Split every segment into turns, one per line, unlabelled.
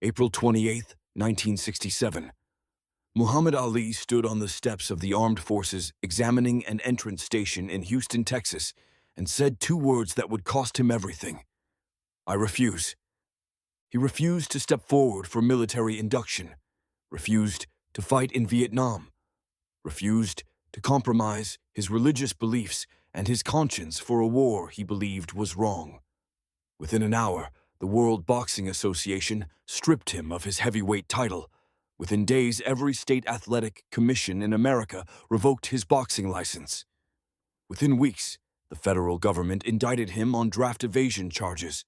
April 28th, 1967. Muhammad Ali stood on the steps of the armed forces examining an entrance station in Houston, Texas, and said two words that would cost him everything. I refuse. He refused to step forward for military induction, refused to fight in Vietnam, refused to compromise his religious beliefs and his conscience for a war he believed was wrong. Within an hour, the World Boxing Association stripped him of his heavyweight title. Within days, every state athletic commission in America revoked his boxing license. Within weeks, the federal government indicted him on draft evasion charges.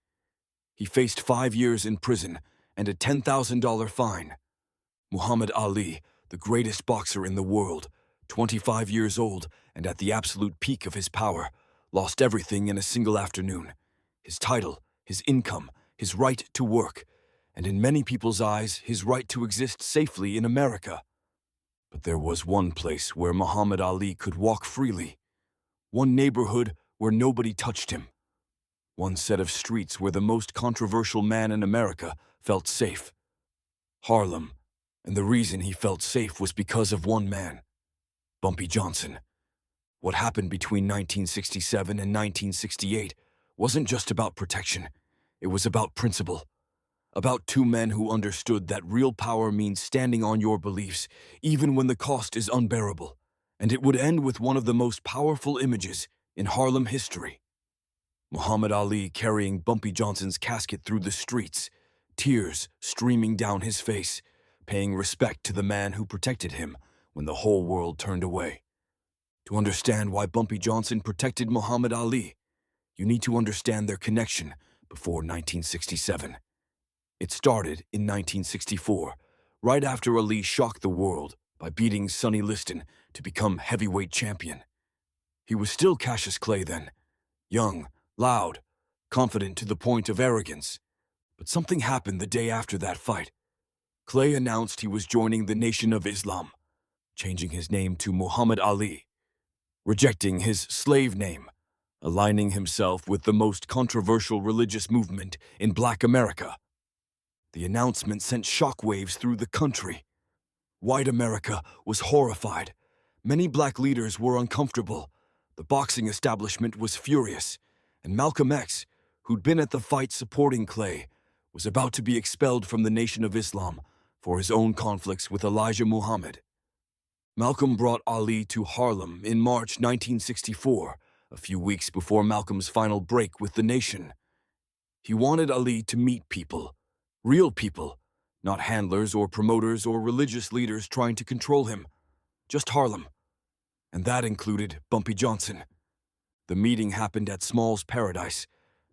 He faced 5 years in prison and a $10,000 fine. Muhammad Ali, the greatest boxer in the world, 25 years old and at the absolute peak of his power, lost everything in a single afternoon. His title, his income, his right to work, and in many people's eyes, his right to exist safely in America. But there was one place where Muhammad Ali could walk freely, one neighborhood where nobody touched him, one set of streets where the most controversial man in America felt safe. Harlem. And the reason he felt safe was because of one man, Bumpy Johnson. What happened between 1967 and 1968 wasn't just about protection. It was about principle. About two men who understood that real power means standing on your beliefs, even when the cost is unbearable. And it would end with one of the most powerful images in Harlem history. Muhammad Ali carrying Bumpy Johnson's casket through the streets, tears streaming down his face, paying respect to the man who protected him when the whole world turned away. To understand why Bumpy Johnson protected Muhammad Ali, you need to understand their connection before 1967. It started in 1964, right after Ali shocked the world by beating Sonny Liston to become heavyweight champion. He was still Cassius Clay then, young, loud, confident to the point of arrogance. But something happened the day after that fight. Clay announced he was joining the Nation of Islam, changing his name to Muhammad Ali, rejecting his slave name, aligning himself with the most controversial religious movement in Black America. The announcement sent shockwaves through the country. White America was horrified. Many black leaders were uncomfortable. The boxing establishment was furious, and Malcolm X, who'd been at the fight supporting Clay, was about to be expelled from the Nation of Islam for his own conflicts with Elijah Muhammad. Malcolm brought Ali to Harlem in March 1964, a few weeks before Malcolm's final break with the nation. He wanted Ali to meet people, real people, not handlers or promoters or religious leaders trying to control him, just Harlem. And that included Bumpy Johnson. The meeting happened at Small's Paradise.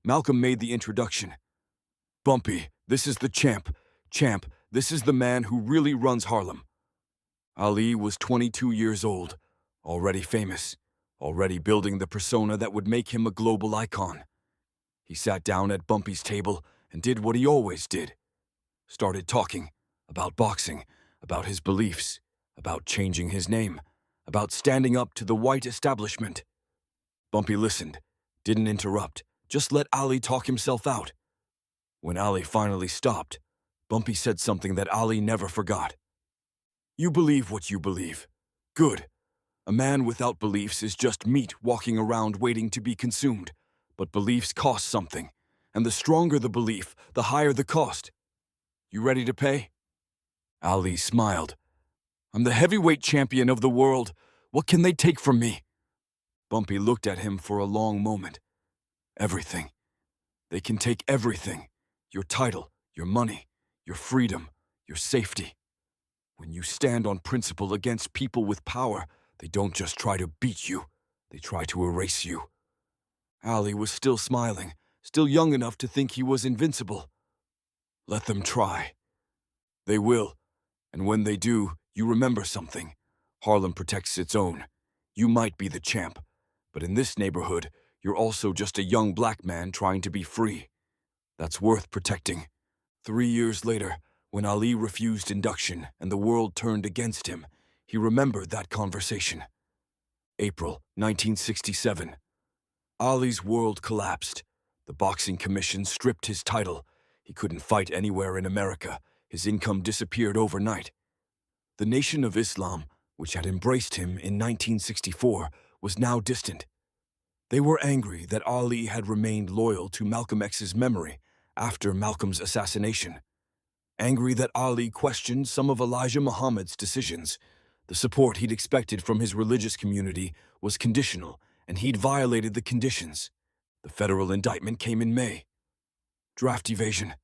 Malcolm made the introduction. "Bumpy, this is the champ. Champ, this is the man who really runs Harlem." Ali was 22 years old, already famous, already building the persona that would make him a global icon. He sat down at Bumpy's table and did what he always did. Started talking about boxing, about his beliefs, about changing his name, about standing up to the white establishment. Bumpy listened, didn't interrupt, just let Ali talk himself out. When Ali finally stopped, Bumpy said something that Ali never forgot. "You believe what you believe. Good. A man without beliefs is just meat walking around waiting to be consumed. But beliefs cost something, and the stronger the belief, the higher the cost. You ready to pay?" Ali smiled. "I'm the heavyweight champion of the world. What can they take from me?" Bumpy looked at him for a long moment. "Everything. They can take everything. Your title, your money, your freedom, your safety. When you stand on principle against people with power, they don't just try to beat you, they try to erase you." Ali was still smiling, still young enough to think he was invincible. "Let them try. They will, and when they do, you remember something. Harlem protects its own. You might be the champ, but in this neighborhood, you're also just a young black man trying to be free. That's worth protecting." 3 years later, when Ali refused induction and the world turned against him, he remembered that conversation. April 1967. Ali's world collapsed. The boxing commission stripped his title. He couldn't fight anywhere in America. His income disappeared overnight. The Nation of Islam, which had embraced him in 1964, was now distant. They were angry that Ali had remained loyal to Malcolm X's memory after Malcolm's assassination. Angry that Ali questioned some of Elijah Muhammad's decisions. The support he'd expected from his religious community was conditional, and he'd violated the conditions. The federal indictment came in May. Draft evasion.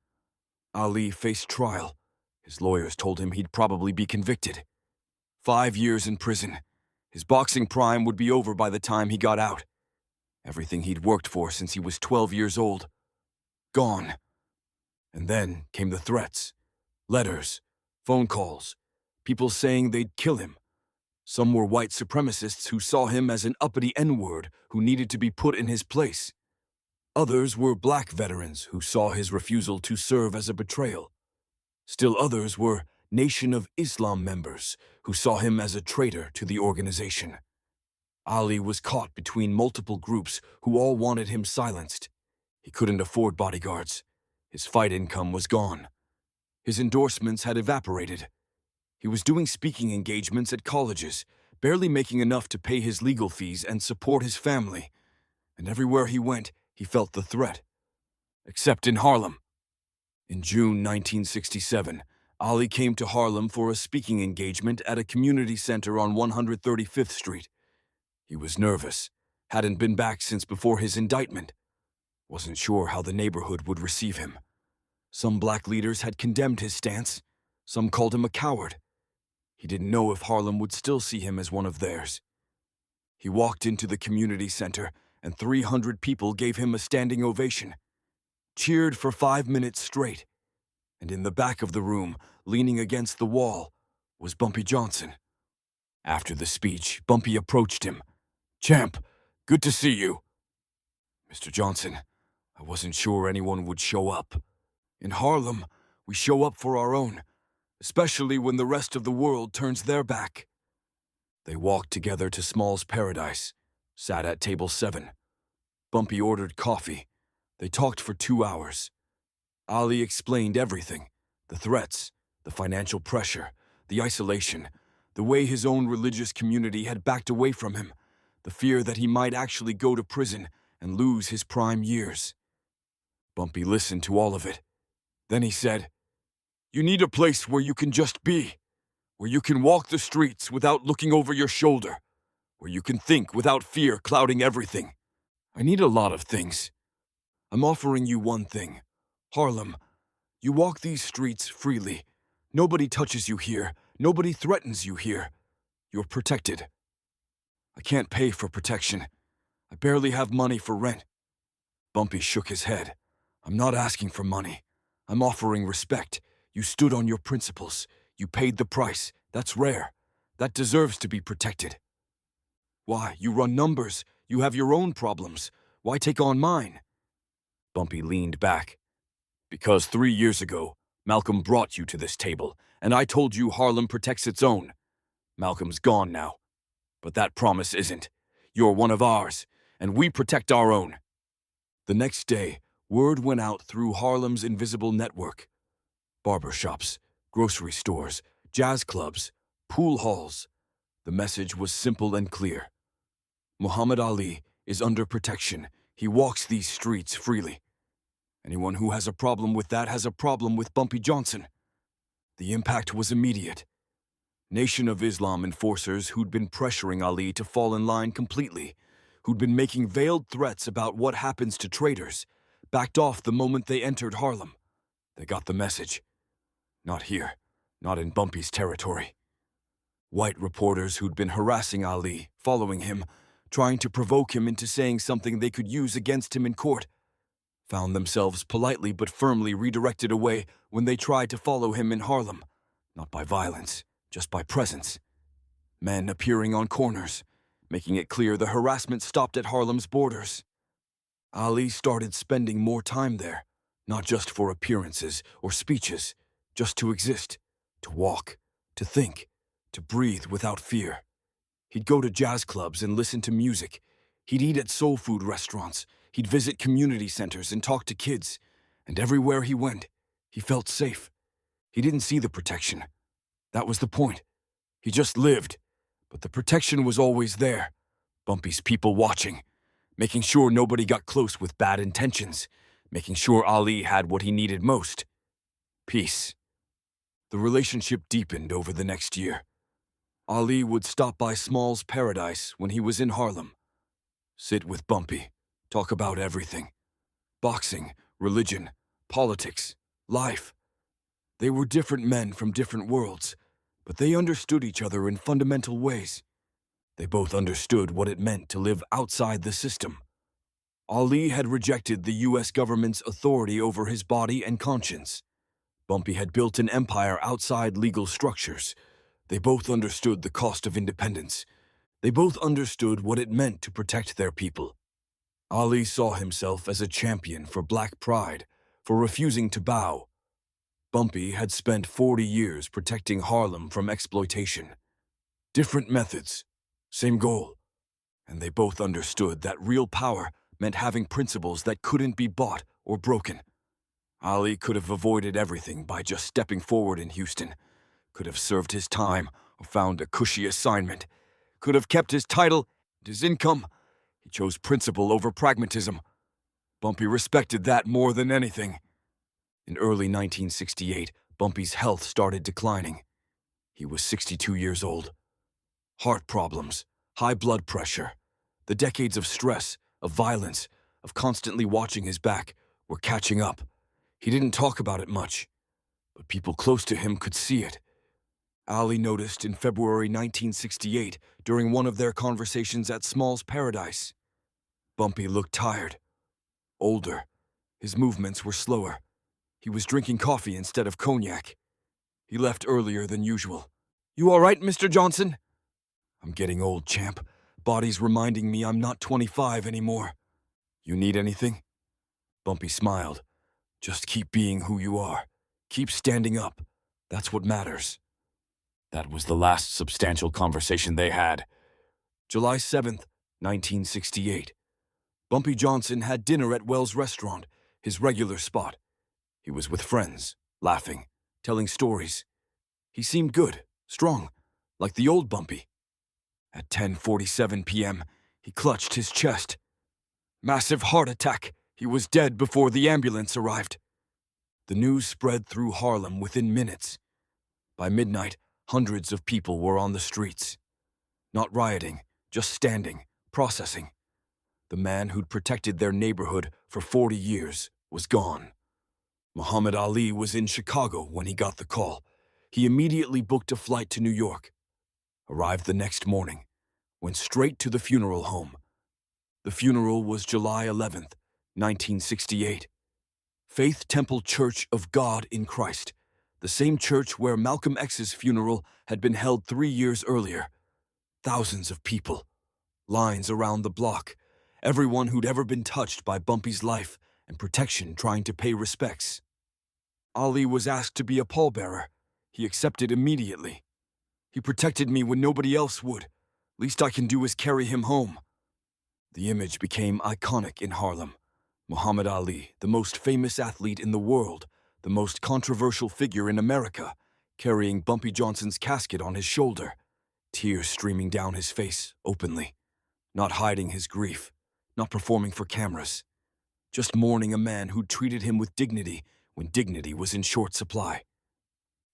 Ali faced trial. His lawyers told him he'd probably be convicted. 5 years in prison. His boxing prime would be over by the time he got out. Everything he'd worked for since he was 12 years old. Gone. And then came the threats. Letters, phone calls, people saying they'd kill him. Some were white supremacists who saw him as an uppity N-word who needed to be put in his place. Others were black veterans who saw his refusal to serve as a betrayal. Still others were Nation of Islam members who saw him as a traitor to the organization. Ali was caught between multiple groups who all wanted him silenced. He couldn't afford bodyguards. His fight income was gone. His endorsements had evaporated. He was doing speaking engagements at colleges, barely making enough to pay his legal fees and support his family. And everywhere he went, he felt the threat. Except in Harlem. In June 1967, Ali came to Harlem for a speaking engagement at a community center on 135th Street. He was nervous, hadn't been back since before his indictment. Wasn't sure how the neighborhood would receive him. Some black leaders had condemned his stance. Some called him a coward. He didn't know if Harlem would still see him as one of theirs. He walked into the community center, and 300 people gave him a standing ovation. Cheered for 5 minutes straight. And in the back of the room, leaning against the wall, was Bumpy Johnson. After the speech, Bumpy approached him. "Champ, good to see you." "Mr. Johnson, I wasn't sure anyone would show up. In Harlem, we show up for our own, especially when the rest of the world turns their back." They walked together to Small's Paradise, sat at table 7. Bumpy ordered coffee. They talked for 2 hours. Ali explained everything: the threats, the financial pressure, the isolation, the way his own religious community had backed away from him, the fear that he might actually go to prison and lose his prime years. Bumpy listened to all of it. Then he said, "You need a place where you can just be, where you can walk the streets without looking over your shoulder, where you can think without fear clouding everything. I need a lot of things. I'm offering you one thing. Harlem, you walk these streets freely. Nobody touches you here. Nobody threatens you here. You're protected." "I can't pay for protection. I barely have money for rent." Bumpy shook his head. "I'm not asking for money. I'm offering respect. You stood on your principles. You paid the price. That's rare. That deserves to be protected." "Why, you run numbers. You have your own problems. Why take on mine?" Bumpy leaned back. "Because 3 years ago, Malcolm brought you to this table, and I told you Harlem protects its own. Malcolm's gone now. But that promise isn't. You're one of ours, and we protect our own." The next day, word went out through Harlem's invisible network. Barbershops, grocery stores, jazz clubs, pool halls. The message was simple and clear. Muhammad Ali is under protection. He walks these streets freely. Anyone who has a problem with that has a problem with Bumpy Johnson. The impact was immediate. Nation of Islam enforcers who'd been pressuring Ali to fall in line completely, who'd been making veiled threats about what happens to traitors, backed off the moment they entered Harlem. They got the message. Not here, not in Bumpy's territory. White reporters who'd been harassing Ali, following him, trying to provoke him into saying something they could use against him in court, found themselves politely but firmly redirected away when they tried to follow him in Harlem, not by violence, just by presence. Men appearing on corners, making it clear the harassment stopped at Harlem's borders. Ali started spending more time there, not just for appearances or speeches, just to exist, to walk, to think, to breathe without fear. He'd go to jazz clubs and listen to music. He'd eat at soul food restaurants. He'd visit community centers and talk to kids. And everywhere he went, he felt safe. He didn't see the protection. That was the point. He just lived. But the protection was always there. Bumpy's people watching, making sure nobody got close with bad intentions, making sure Ali had what he needed most: peace. The relationship deepened over the next year. Ali would stop by Small's Paradise when he was in Harlem, sit with Bumpy, talk about everything: boxing, religion, politics, life. They were different men from different worlds, but they understood each other in fundamental ways. They both understood what it meant to live outside the system. Ali had rejected the U.S. government's authority over his body and conscience. Bumpy had built an empire outside legal structures. They both understood the cost of independence. They both understood what it meant to protect their people. Ali saw himself as a champion for black pride, for refusing to bow. Bumpy had spent 40 years protecting Harlem from exploitation. Different methods, same goal. And they both understood that real power meant having principles that couldn't be bought or broken. Ali could have avoided everything by just stepping forward in Houston, could have served his time or found a cushy assignment, could have kept his title and his income. He chose principle over pragmatism. Bumpy respected that more than anything. In early 1968, Bumpy's health started declining. He was 62 years old. Heart problems, high blood pressure, the decades of stress, of violence, of constantly watching his back were catching up. He didn't talk about it much, but people close to him could see it. Ali noticed in February 1968 during one of their conversations at Small's Paradise. Bumpy looked tired, older. His movements were slower. He was drinking coffee instead of cognac. He left earlier than usual. "You all right, Mr. Johnson?" "I'm getting old, champ. Body's reminding me I'm not 25 anymore." "You need anything?" Bumpy smiled. "Just keep being who you are. Keep standing up. That's what matters." That was the last substantial conversation they had. July 7th, 1968. Bumpy Johnson had dinner at Wells Restaurant, his regular spot. He was with friends, laughing, telling stories. He seemed good, strong, like the old Bumpy. At 10:47 p.m., he clutched his chest. Massive heart attack. He was dead before the ambulance arrived. The news spread through Harlem within minutes. By midnight, hundreds of people were on the streets. Not rioting, just standing, processing. The man who'd protected their neighborhood for 40 years was gone. Muhammad Ali was in Chicago when he got the call. He immediately booked a flight to New York. Arrived the next morning. Went straight to the funeral home. The funeral was July 11th, 1968. Faith Temple Church of God in Christ, the same church where Malcolm X's funeral had been held 3 years earlier. Thousands of people. Lines around the block. Everyone who'd ever been touched by Bumpy's life and protection trying to pay respects. Ali was asked to be a pallbearer. He accepted immediately. "He protected me when nobody else would. Least I can do is carry him home." The image became iconic in Harlem. Muhammad Ali, the most famous athlete in the world, the most controversial figure in America, carrying Bumpy Johnson's casket on his shoulder, tears streaming down his face openly, not hiding his grief, not performing for cameras, just mourning a man who treated him with dignity when dignity was in short supply.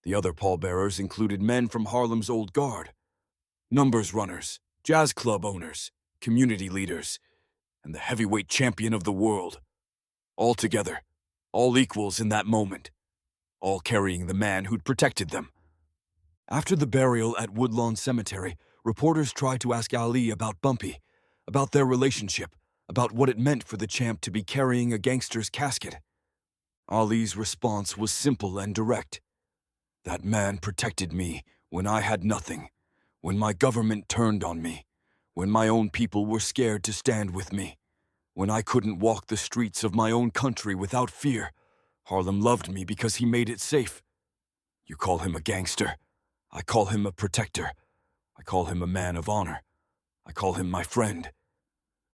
The other pallbearers included men from Harlem's old guard, numbers runners, jazz club owners, community leaders, and the heavyweight champion of the world. All together, all equals in that moment, all carrying the man who'd protected them. After the burial at Woodlawn Cemetery, reporters tried to ask Ali about Bumpy, about their relationship, about what it meant for the champ to be carrying a gangster's casket. Ali's response was simple and direct. "That man protected me when I had nothing, when my government turned on me, when my own people were scared to stand with me, when I couldn't walk the streets of my own country without fear. Harlem loved me because he made it safe. You call him a gangster. I call him a protector. I call him a man of honor. I call him my friend."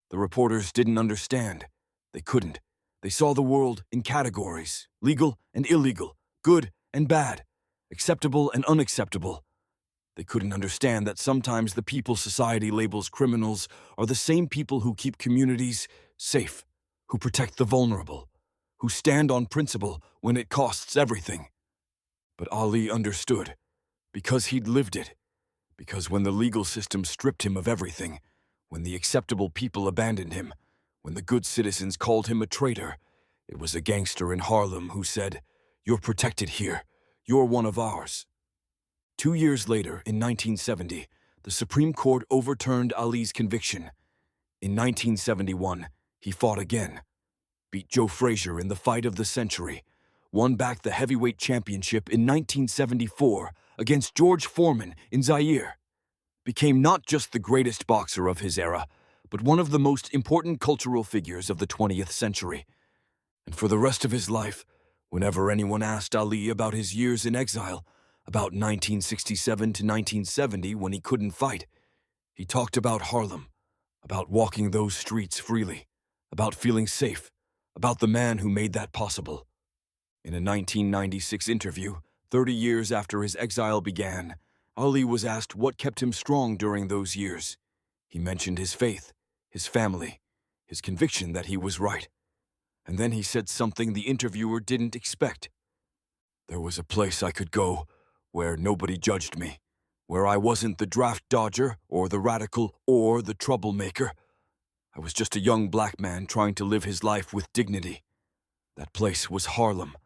The reporters didn't understand. They couldn't. They saw the world in categories, legal and illegal, good and bad. acceptable and unacceptable. They couldn't understand that sometimes the people society labels criminals are the same people who keep communities safe, who protect the vulnerable, who stand on principle when it costs everything. But Ali understood, because he'd lived it, because when the legal system stripped him of everything, when the acceptable people abandoned him, when the good citizens called him a traitor, it was a gangster in Harlem who said, "You're protected here. You're one of ours." 2 years later, in 1970, the Supreme Court overturned Ali's conviction. In 1971, he fought again, beat Joe Frazier in the fight of the century, won back the heavyweight championship in 1974 against George Foreman in Zaire, became not just the greatest boxer of his era, but one of the most important cultural figures of the 20th century. And for the rest of his life, whenever anyone asked Ali about his years in exile, about 1967 to 1970 when he couldn't fight, he talked about Harlem, about walking those streets freely, about feeling safe, about the man who made that possible. In a 1996 interview, 30 years after his exile began, Ali was asked what kept him strong during those years. He mentioned his faith, his family, his conviction that he was right. And then he said something the interviewer didn't expect. "There was a place I could go where nobody judged me, where I wasn't the draft dodger or the radical or the troublemaker. I was just a young black man trying to live his life with dignity. That place was Harlem,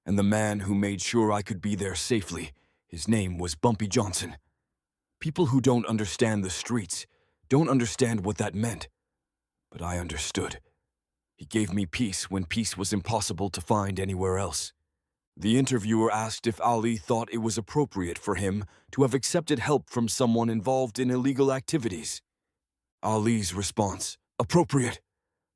and the man who made sure I could be there safely, his name was Bumpy Johnson." People who don't understand the streets don't understand what that meant. But I understood. He gave me peace when peace was impossible to find anywhere else. The interviewer asked if Ali thought it was appropriate for him to have accepted help from someone involved in illegal activities. Ali's response: "Appropriate.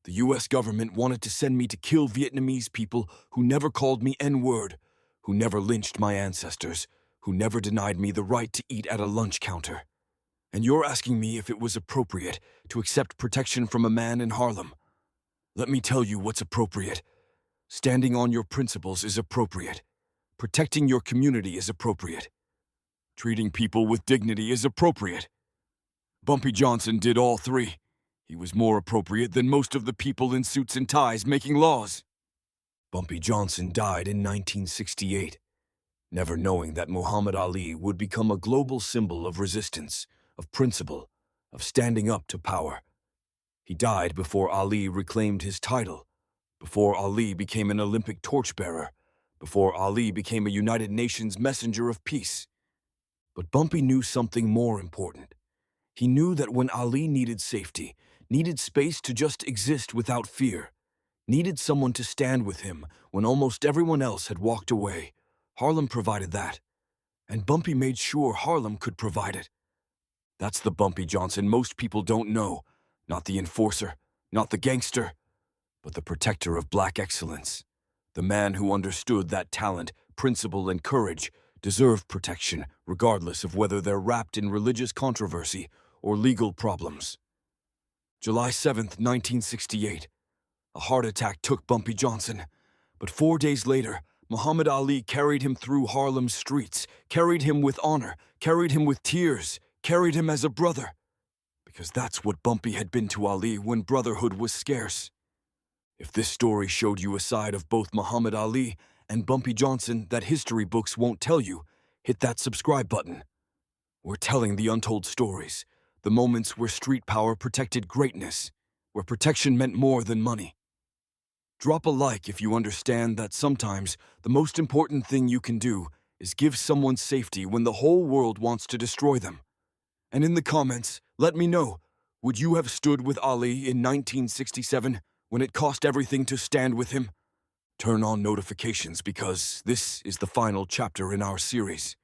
The US government wanted to send me to kill Vietnamese people who never called me N-word, who never lynched my ancestors, who never denied me the right to eat at a lunch counter. And you're asking me if it was appropriate to accept protection from a man in Harlem. Let me tell you what's appropriate. Standing on your principles is appropriate. Protecting your community is appropriate. Treating people with dignity is appropriate. Bumpy Johnson did all three. He was more appropriate than most of the people in suits and ties making laws." Bumpy Johnson died in 1968, never knowing that Muhammad Ali would become a global symbol of resistance, of principle, of standing up to power. He died before Ali reclaimed his title, before Ali became an Olympic torchbearer, before Ali became a United Nations messenger of peace. But Bumpy knew something more important. He knew that when Ali needed safety, needed space to just exist without fear, needed someone to stand with him when almost everyone else had walked away, Harlem provided that. And Bumpy made sure Harlem could provide it. That's the Bumpy Johnson most people don't know. Not the enforcer, not the gangster, but the protector of black excellence. The man who understood that talent, principle, and courage deserve protection regardless of whether they're wrapped in religious controversy or legal problems. July 7th, 1968. A heart attack took Bumpy Johnson, but 4 days later, Muhammad Ali carried him through Harlem's streets, carried him with honor, carried him with tears, carried him as a brother. Because that's what Bumpy had been to Ali when brotherhood was scarce. If this story showed you a side of both Muhammad Ali and Bumpy Johnson that history books won't tell you, hit that subscribe button. We're telling the untold stories, the moments where street power protected greatness, where protection meant more than money. Drop a like if you understand that sometimes the most important thing you can do is give someone safety when the whole world wants to destroy them. And in the comments, let me know, would you have stood with Ali in 1967 when it cost everything to stand with him? Turn on notifications because this is the final chapter in our series.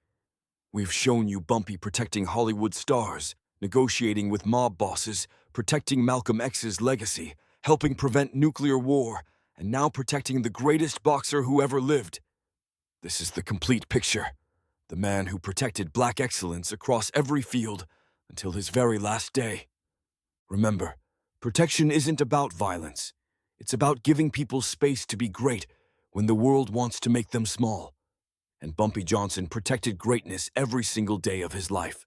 We've shown you Bumpy protecting Hollywood stars, negotiating with mob bosses, protecting Malcolm X's legacy, helping prevent nuclear war, and now protecting the greatest boxer who ever lived. This is the complete picture. The man who protected black excellence across every field until his very last day. Remember, protection isn't about violence. It's about giving people space to be great when the world wants to make them small. and Bumpy Johnson protected greatness every single day of his life.